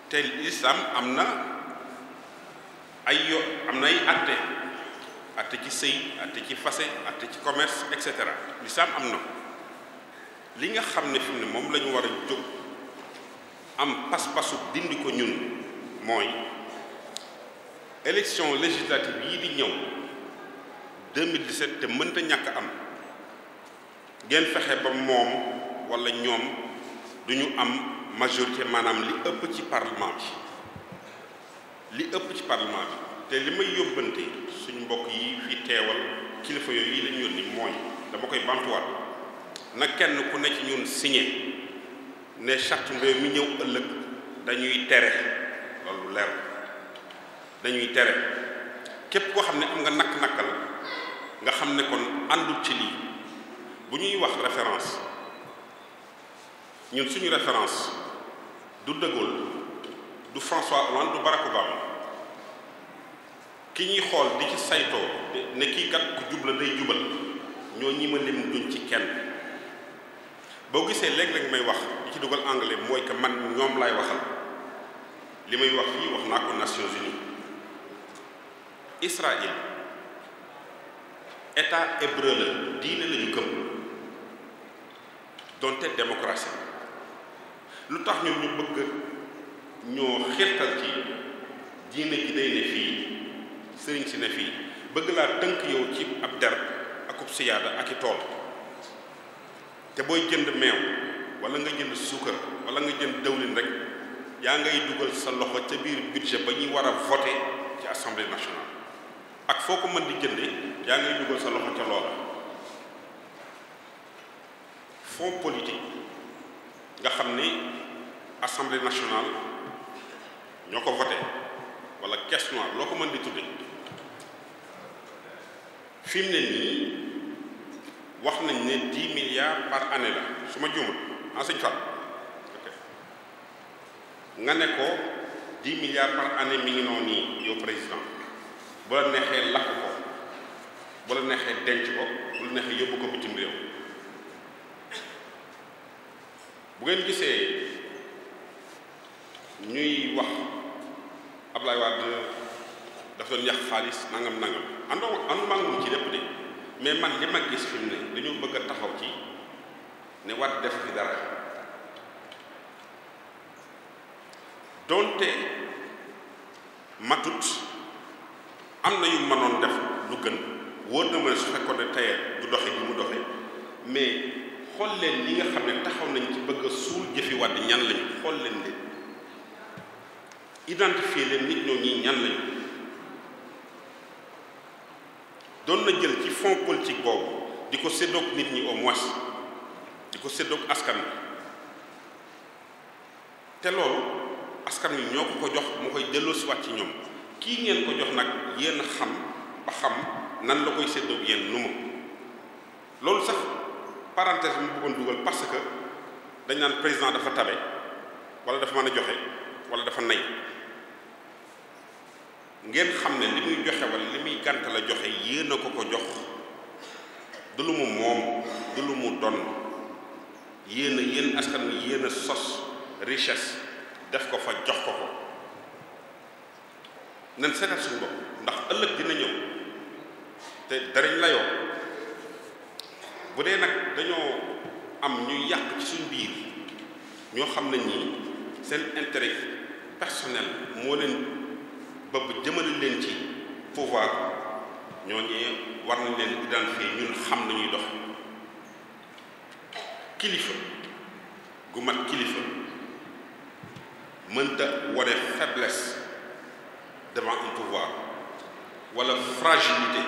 te l'islam am na ay atte ci sëy atte ci fase atte ci commerce et cetera l'islam am na li nga xam ne fi mu ne moom la ñu war a jóg am pas-pasu dindi ko ñun mooy élection législative yi di ñëw 2017 te mënta ñàkk am ngeen fexe ba moom walla ñoom duñu am majorité maanaam li ëpp ci parlement bi te li may yóbbante suñu mbokk yi fi teewal kilifa yooyu yi lañu yónni mooy dama koy bamtuwaat na kenn ku ne ci ñun signé ne charte réew mi ñëw ëllëg dañuy tere loolu leer dañuy tere képp koo xam ne am nga nakk-nakkal nga xam ne kon àndul ci lii bu ñuy wax référence ñun suñu référence du De Gaulle du François Hollande du Barack Obama ki ñuy xool di ci saytoo ne kii kat ku jubla day jubal ñoo ñi ma lim duñ ci kenn boo gisee léeg-léeg may wax di ci dugal anglais mooy que man ñoom laay waxal li may wax fii wax naa ko Nations Unies Israël état hébreu la diine la ñu gëm donte démocratie lu tax ñun ñu bëgg ñoo xirtal ci diine gi day ne fii sëriñ si ne fii bëgg laa tënk yow ci ab der akub siyaada ak i tool te booy jënd meew wala nga jënd suukar wala nga jënd dawlin rek yaa ngay dugal sa loxo ca biir budget ba ñuy war a voter ci assemblée nationale ak foo ko mën di jënde yaa ngay dugal sa loxo ca loola fonds politique nga xam ni assemblée nationale ñoo ko voté wala caisse noire loo ko mën di tudde fi mu ne nii wax nañ ne 10 milliards par année la su ma juumul enseigne Fall nga ne ko 10 milliards par année mi ngi noonu nii yow président bu la neexee lakk ko bu la neexee denc ko bu la neexee yóbbu ko bitim réew bu ngeen gisee ñuy wax Ablaye Wade dafa doon yàq xaalis nangam ànduma ak moom ci lépp de mais man li ma gis fi mu ne dañoo bëgg a taxaw ci ne Wade def fi dara donte matut am na yu mënoon def lu gën wóor na ma ne su fekkoon ne tey du doxe bi mu doxe mais xool leen ñi nga xam ne taxaw nañ ci bëgg a suul jëfi Wade ñan lañu xool leen leen identifier leen nit ñoo ñi ñan lañu doon na jël ci fonds politique boobu di ko séddoog nit ñi au moins di ko séddoog askan wi te loolu askan wi ñoo ko jox mu koy delloosiwaat ci ñoom kii ngeen ko jox nag yéen xam ba xam nan la koy séddoog yéen nu mu loolu sax parenthèse bi mu bëggoon dugal parce que dañ naan président dafa tabe wala dafa mën a joxe wala dafa nay ngeen xam ne li muy joxe wala li muy gànt la joxe yéen a ko jox du lu mu moom du lu mu donn yéen askan wi yéen a sos richesse def ko fa jox ko nan seetal suñu bopp ndax ëllëg dina ñëw te darañ layoo bu dee nag dañoo am ñuy yàq ci suñ biir ñoo xam ne ñii seen intérêt personnel moo leen bëgg jëmale leen ci pouvoir ñooñee war nañ leen identifier ñun xam nañuy dox kilifa gu mat kilifa mënta wane faiblesse devant un pouvoir wala fragilité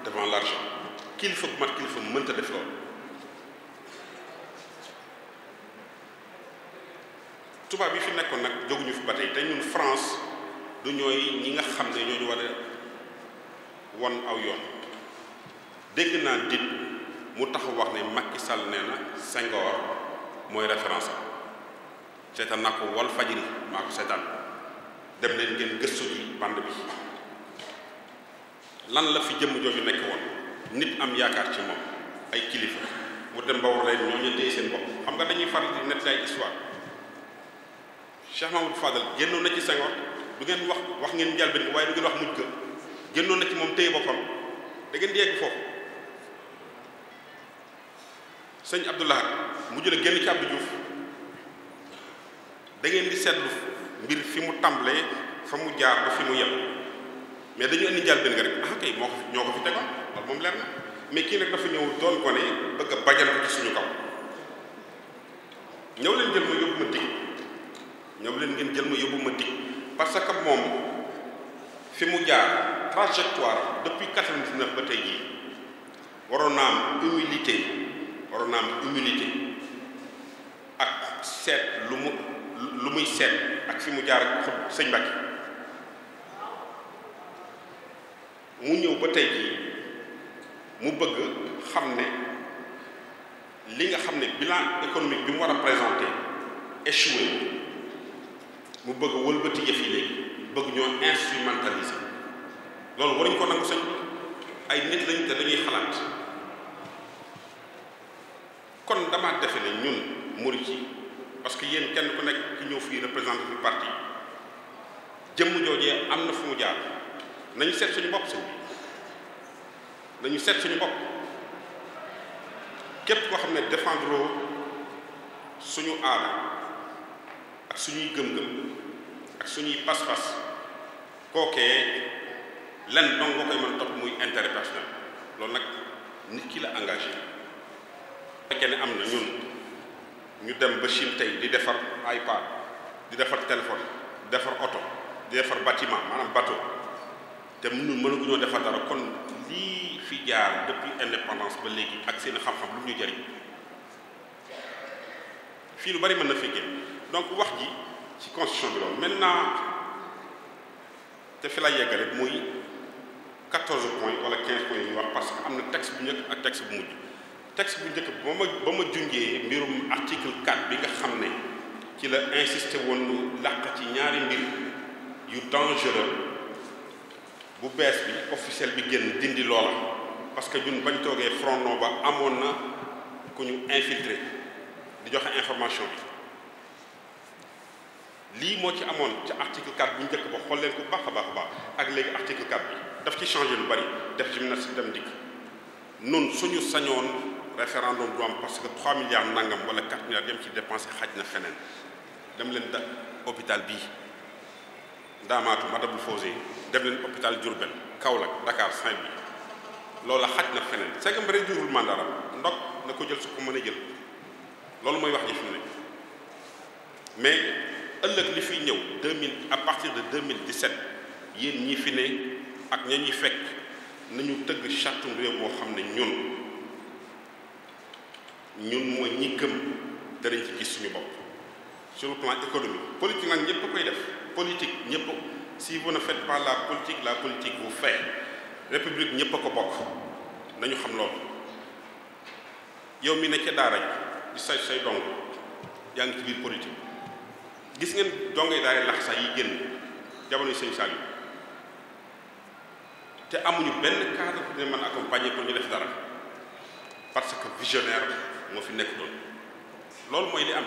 devant l'argent kilifa gu mat kilifa mënta def loolu tubaab yi fi nekkoon nag jóguñu fi ba tey te ñun France du ñooy ñi nga xam ne ñooñu war a won aw yoon dégg naa dit mu taxaw wax ne Macky Sall nee na Senghor mooy référence am seetaan naa ko wal fajiri maa ko seetaan dem leen ngeen gëstu ji bande bi lan la fi jëmm jooju nekk woon nit am yaakaar ci moom ay kilifa mu dem ba war leen ñoo ñu téye seen bopp xam nga dañuy faral di nettali ay histoire Cheikh Mamadou Fadal génnoon na ci Senghor du ngeen wax ngeen njëlbeen waaye du ngeen wax mujj ga génnoon na ci moom téye boppam da ngeen di yegg foofu. sëñ Abdoulaye mujj na génn ci Abdou Diouf da ngeen di seetlu mbir fi mu tàmbalee fa mu jaar ba fi mu yem mais dañu indi njëlbeen nga rek ah kay ñoo ko fi tegoon loolu moom leer na mais kii nag dafa ñëw doon ko ne bëgg a bajal ko ci suñu kaw. ñëw leen jël ma yóbbu ma dig ñëw leen ngeen jël ma yóbbu ma dig parce que moom fi mu jaar trajectoire depuis 99 ba tey jii waroon naa am humilité ak seet lu muy seet ak fi mu jaar ak sëñ Mbacke mu ñëw ba tey jii mu bëgg xam ne li nga xam ne bilan économique bi mu war a présenter échoué mu bëgg wëlbati yëf yi léegi bëgg ñoo instrumentaliser loolu waruñu ko nangu sëñ bi ay nit lañ te dañuy xalaat kon dama defe ne ñun murit yi parce que yéen kenn ku nekk ki ñëw fii représenté fi parti jëmm joojee am na fu mu jaar nañu seet suñu bopp sëñ bi nañu seet suñu bopp képp koo xam ne défendre suñu aada ak suñuy gëm-gëm ak suñuy pas-pas kookee lenn donc boo koy mën topp muy intérêt personnel loolu nag nit ki la engagé fekkee ne am na ñun ñu dem ba Chine tey di defar iPad di defar téléphone di defar oto di defar bâtiment maanaam bateau te mënuñoo defar dara kon lii fi jaar depuis indépendance ba léegi ak seen xam-xam lu ñu jëriñ fii lu bari mën na fi génn donc wax ji ci constitution bi loolu maintenant te fi la yeggale muy 14 points wala 15 points yi ñu wax parce que am na texte bu njëkk ak texte bu mujj texte bu njëkk ba ma junjee mbirum article 4 bi nga xam ne ci la insisté woon lu làq ci ñaari mbir yu dangereux bu bees bi officiel bi génn dindi loola parce que ñun bañ toogee front non ba amoon na ku ñu infiltré di joxe information bi lii moo ci amoon ca article 4 bu njëkk ba xool leen ko baax a baax ak léegi article 4 bi daf ci changé lu bari def gymnastique dem dikk nun suñu sañoon référendum du am parce que 3 milliards nangam wala 4 milliards dem ci dépensé xaj na feneen dem leen da hôpital bii Ndaamaatu Matlaboul Fawzeyni dem leen hôpital Diourbel Kaolack Dakar Saint-Louis loola xaj na feneen c'est que mbari jurul mandaram ndok na ko jël su ko mën a jël loolu mooy wax ji fi mu nekk mais ëllëg li fiy ñëw 2000 à partir de 2017 yéen ñi fi ne ak ña ñuy fekk nañu tëgg chartum réew moo xam ne ñun mooy ñi gëm darañ ci gis suñu bopp sur le plan économique politique nag ñëpp a koy def politique ñëpp si vous ne faites pas la politique vous fait république ñëpp a ko bokk nañu xam loolu yow mi ne ca daara ji di say dong yaa ngi ci biir politique gis ngeen dongay daara lax sax yi génn jamono yi sëñ Saliou te amuñu benn cadre bu ne mën accompagner pour ñu def dara parce que visionnaire moo fi nekk doon loolu mooy li am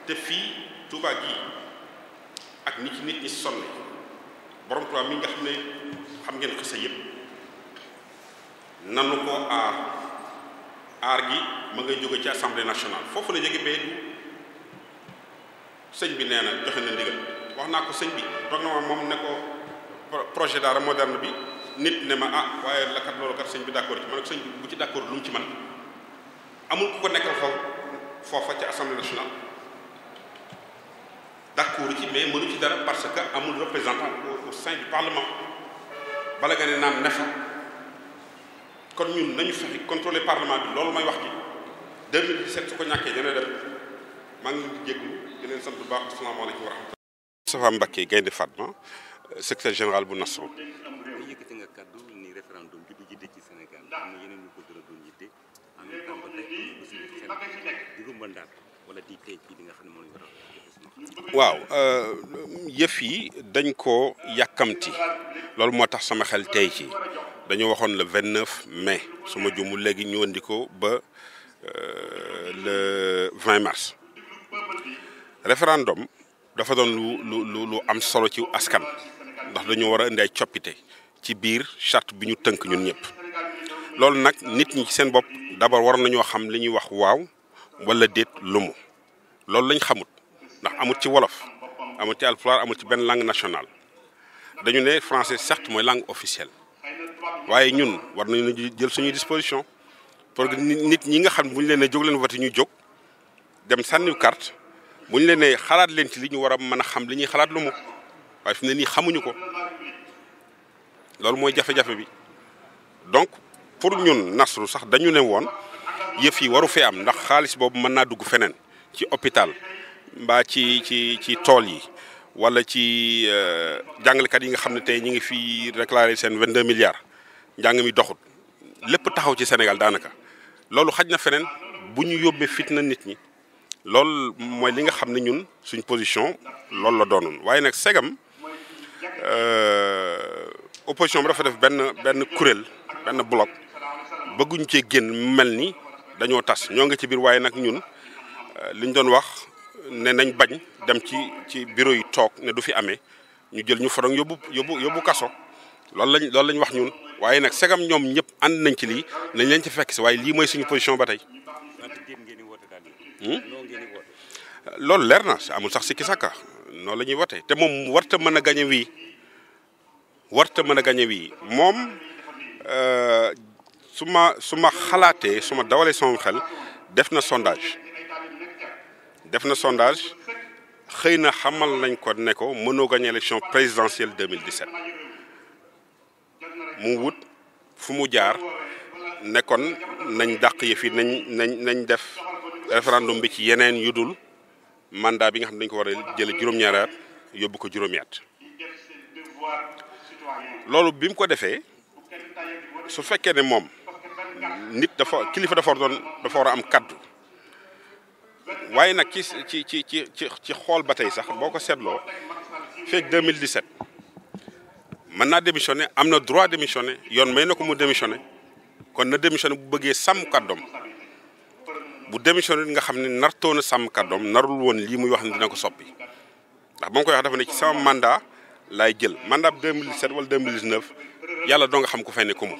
te fii Touba gii ak ni ci nit ñi sonne borom Touba mi nga xam ne xam ngeen xisa yëpp nanu ko aar gi ma ngay jóge ci assemblée nationale foofu la jóge bee du sëñ bi nee na joxe na ndigal wax naa ko sëñ bi toog na ma moom ne ko projet daara moderne bi nit ne ma waaye la kat loolu kat sëñ bi d'accord ci man ak sëñ bi bu ci d'accord lu mu ci man amul ku ko nekkal foofa ci assemblée nationale d'accord ci mais mënu ci dara parce que amul représentant au sein du parlement bala nga ne naam nefa kon ñun nañu fexe contrôler parlement bi loolu mooy wax ji 2017 su ko ñàkkee dina dem maa ngi leen di jéglu di leen sant bu baax asalaamaaleykum wa rahmatulah. Moustapha Mbacké Gaynde Fatma secrétaire général bu Nasrou. yëkkati nga kàddu ni référendum bi du jiite ci Sénégal am na yeneen ñu ko gën a doon jiite en même temps ba tey ñu gis xel di rumbandaat wala di tey ci li nga xam ne moom la ñu waaw yëf yi dañ ko yàkkamti loolu moo tax sama xel tey ci dañu waxoon le 29 mai su ma jumul léegi ñu andi ko ba le 20 mars référendum dafa doon lu am solo ci askan ndax dañoo war a indi ay coppite ci biir charte bi ñu tënk ñun ñëpp loolu nag nit ñi ci seen bopp d'abord war nañoo xam li ñuy wax waaw wala déet lu mu loolu lañ xamut ndax amut ci wolof amut ci alpulaar amut ci benn langue nationale dañu ne français certes mooy langue officielle waaye ñun war nañu jël suñuy disposition pour que nit ñi nga xam bu ñu leen ne jóg leen vote ñu jóg dem sànni carte bu ñu leen ne xalaat leen ci li ñu war a mën a xam li ñuy xalaat lu mu waaye fi mu ne nii xamuñu ko loolu mooy jafe-jafe bi donc pour ñun Nasru sax dañu ne woon yëf yi waru fee am ndax xaalis boobu mën naa dugg feneen ci hôpital mbaa ci tool yi wala ci jàngalekat yi nga xam ne tey ñu ngi fii déclaré seen 22 milliards njàng mi doxut lépp taxaw ci Sénégal daanaka loolu xaj na feneen bu ñu yóbbee fitna nit ñi loolu mooy li nga xam ne ñun suñ position loolu la doonoon waaye nag segam opposition bi dafa def benn kuréel benn bloc bëgguñu cee génn mel ni dañoo tas ñoo nga ci biir waaye nag ñun liñ doon wax ne nañ bañ dem ci bureau yi toog ne du fi amee ñu jël ñu forong yóbbu kaso loolu lañ wax ñun waaye nag segam ñoom ñëpp ànd nañ ci lii nañ leen ci fekk si waaye lii mooy suñu position ba tey. loolu leer na amul sax sikki sàkka noonu la ñuy wote te moom warta mën a gañe wii moom su ma xalaatee su ma dawalee sama xel def na sondage xëy na xamal nañ ko ne ko mënoo gagné élection présidentielle 2017 mu wut fu mu jaar ne kon nañ dàq yëf yi nañ def référendum bi ci yeneen yu dul mandat bi nga xam ne dañ ko war a jële juróom-ñaari at yóbbu ko juróomi at loolu bi mu ko defee su fekkee ne moom nit kilifa dafa war a am kaddu waaye nag ci xool ba tey sax boo ko seetloo fekk 2017 mën naa démissionner am na droit démissionner yoon may na ko mu démissionner kon na démissionner bu bëggee sàmm kàddoom bu démissionner nga xam ne nartoon a sàmm kàddoom narul woon lii muy wax ne dina ko soppi ndax ba nga koy wax dafa ne ci sama mandat laay jël mandat 2017 wala 2019 yàlla doo nga xam ko fay ne ko mu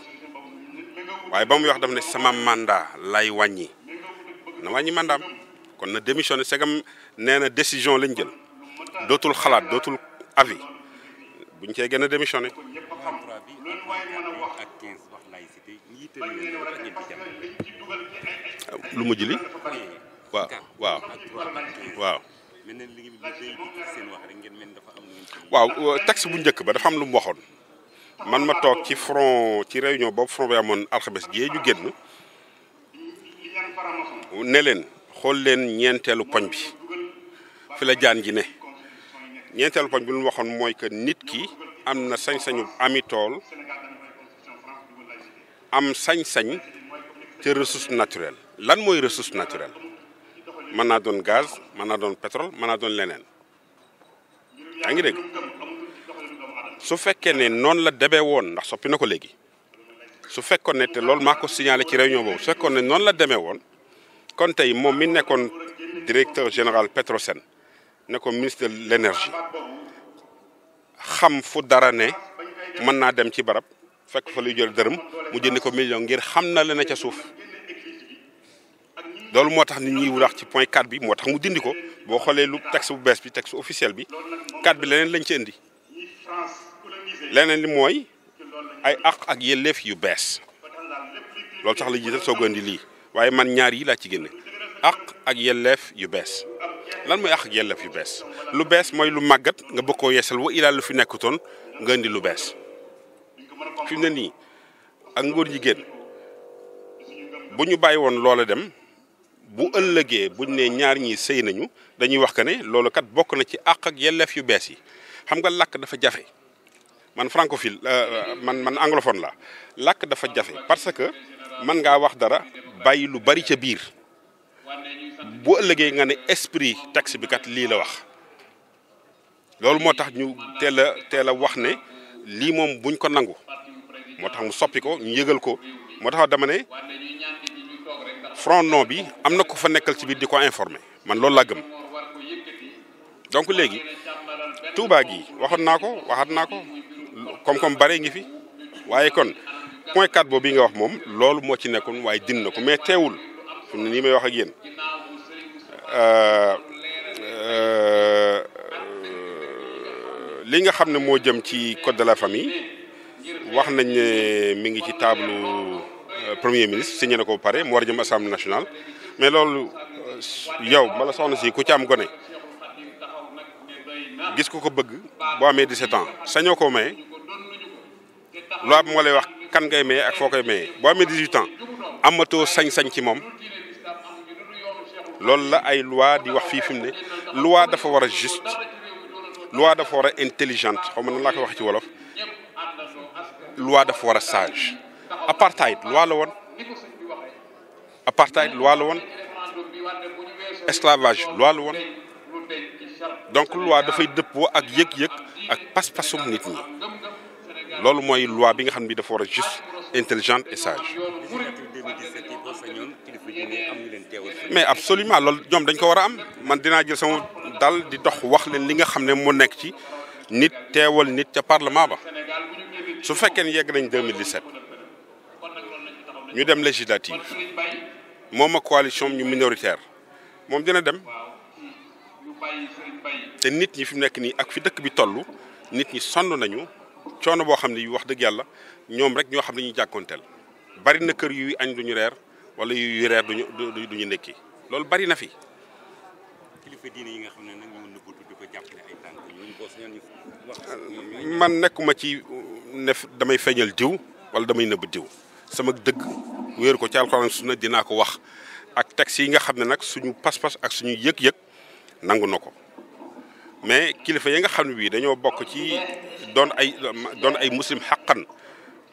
waaye ba muy wax dafa ne sama mandat lay wàññi na wàññi mandaam kon na démissionné segam nee na décision lañ jël dootul xalaat dootul avis buñ cee gën a démissionné. lu mujj li waaw texte bu njëkk ba dafa am lu mu waxoon man ma toog ci réunion boobu front bi amoon alxames gi ñu génn ne leen xool leen ñeenteelu poñ bi fi la jaan ji ne ñeenteelu poñ bi lu mu waxoon mooy que nit ki am na sañ-sañu ami tool am sañ-sañ te ressource naturelle lan mooy ressource naturelle mën naa doon gaz mën naa doon pétrole mën naa doon leneen yaa ngi dégg su fekkee ne noonu la demee woon ndax soppi na ko léegi su fekkoon ne te loolu maa ko signalé ci réunion boobu su fekkoon ne noonu la demee woon kon tey moom mi nekkoon directeur général Petrosen nekkoon ministre de l'énergie xam fu dara ne mën naa dem ci barab fekk fa luy jël dërëm mu jënd ko million ngir xam na leen ca suuf loolu moo tax nit ñi wax ci point 4 bi moo tax mu dindi ko boo xoolee lu texte bu bees bi texte officiel bi 4 bi leneen lañ ci indi leneen li mooy ay àq ak yelleef yu bees loolu sax la jiital soog a indi lii waaye man ñaar yi laa ci génne àq ak yelleef yu bees lan mooy àq ak yelleef yu bees lu bees mooy lu màggat nga bëgg koo yeesal wa ilaa lu fi nekkutoon nga indi lu bees fi mu ne nii ak ngóor jigéen bu ñu bàyyi woon loola dem bu ëllëgee buñ ne ñaar ñi sëy nañu dañuy wax que ne loolu kat bokk na ci àq ak yelleef yu bees yi xam nga làkk dafa jafe man francophile man anglophone la làkk dafa jafe parce que man ngaa wax dara bàyyi lu bari ca biir bu ëllëgee nga ne esprit texte bi kat lii la wax loolu moo tax ñu teel a wax ne lii moom buñ ko nangu moo tax mu soppi ko ñu yëgal ko moo tax dama ne front non bi am na ko fa nekkal ci biir di ko informer man loolu laa gëm donc léegi Touba gi waxoon naa ko waxaat naa ko comme bare ngi fi waaye kon point 4 boobu bi nga wax moom loolu moo ci nekkoon waaye din na ko mais teewul fi mu ne nii may wax ak yéen li nga xam ne moo jëm ci code de la famille wax nañ ne mi ngi ci table premier ministre signé na ko ba pare mu war a jëm assemblée nationale mais loolu yow mala soxna si ku ci am gone gis ko bëgg boo amee 17 ans sañoo koo maye loi bi moo lay wax kan ngay maye ak foo koy maye boo amee 18 ans amatoo sañ-sañ ci moom loolu la ay loi di wax fii fi mu ne loi dafa war a juste loi dafa war a intelligente xaw ma nan laa koy wax ci wolof loi dafa war a sage apartheid loi la woon apartheid loi la woon esclavage loi la woon donc loi dafay dëppoo ak yëg-yëg ak pas-pasum nit ñi loolu mooy loi bi nga xam ne bi dafa war a juste intelligente et sage mais absolument loolu ñoom dañ ko war a am man dinaa jël sama dal di dox wax leen li nga xam ne moo nekk ci nit teewal nit ca parlement ba su fekkee ne yegg nañ 2017 ñu dem législative moom ak coalition ñu minoritaire moom dina dem te nit ñi fi mu nekk nii ak fi dëkk bi toll nit ñi sonn nañu coono boo xam ne yu wax dëgg yàlla ñoom rek ñoo xam ne ñuy jàkkoonteel bari na kër yuy añ duñu reer wala yuy reer duñu nekki loolu bari na fi. kilifa diine yi nga xam ne nag ñu nëbbatu di ko jàppale ay tànk ñu ko sañoon ñu wax. man nekkuma ci ne damay feeñal diw wala damay nëbb diw sama dëgg wéeru ko ci alxuraan sunna dinaa ko wax ak texte yi nga xam ne nag suñu pas-pas ak suñu yëg-yëg nangu na ko mais kilifa yi nga xam ne bii dañoo bokk ci doon ay muslim xaqan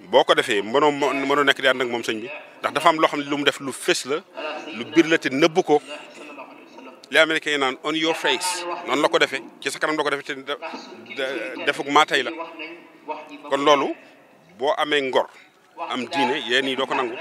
boo ko defee mënoo nekk di ànd ak moom sëñ bi ndax dafa am loo xam ne lu mu def lu fës la lu biir la te nëbb ko li américain yi naan on your face noonu la ko defee ci sa kanam la ko defee te defuk maa tey la kon loolu boo amee ngor am diine yéen ñi doo ko nangu